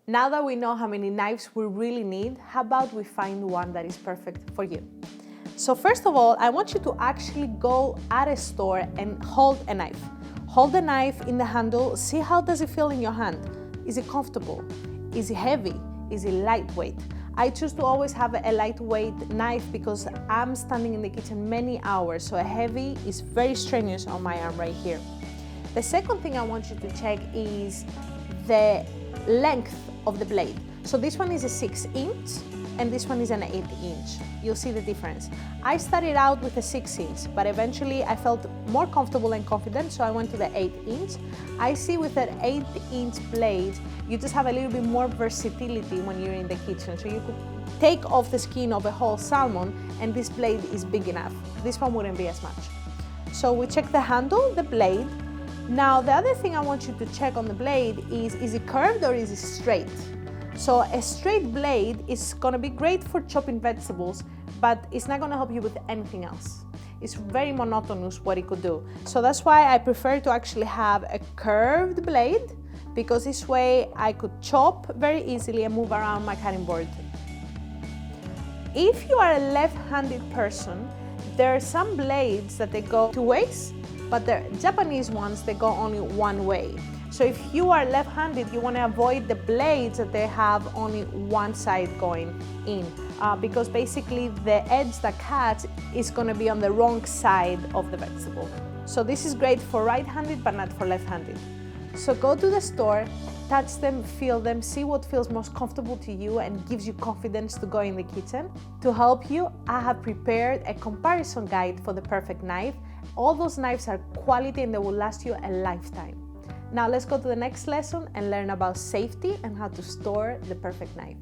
Now that we know how many knives we really need, how about we find one that is perfect for you? So first of all, I want you to actually go at a store and hold a knife. Hold the knife in the handle, see how does it feel in your hand. Is it comfortable? Is it heavy? Is it lightweight? I choose to always have a lightweight knife because I'm standing in the kitchen many hours, so a heavy is very strenuous on my arm right here. The second thing I want you to check is the length of the blade. So this one is a 6-inch and this one is an 8-inch. You'll see the difference. I started out with a 6-inch, but eventually I felt more comfortable and confident, so I went to the 8-inch. I see with that 8-inch blade, you just have a little bit more versatility when you're in the kitchen. So you could take off the skin of a whole salmon and this blade is big enough. This one wouldn't be as much. So we check the handle, the blade. Now the other thing I want you to check on the blade is it curved or is it straight? So a straight blade is gonna be great for chopping vegetables, but it's not gonna help you with anything else. It's very monotonous what it could do. So that's why I prefer to actually have a curved blade, because this way I could chop very easily and move around my cutting board. If you are a left-handed person, there are some blades that they go two ways, but the Japanese ones, they go only one way. So if you are left-handed, you want to avoid the blades that they have only one side going in, because basically the edge that cuts is going to be on the wrong side of the vegetable. So this is great for right-handed, but not for left-handed. So go to the store, touch them, feel them, see what feels most comfortable to you and gives you confidence to go in the kitchen. To help you, I have prepared a comparison guide for the perfect knife. All those knives are quality and they will last you a lifetime. Now let's go to the next lesson and learn about safety and how to store the perfect knife.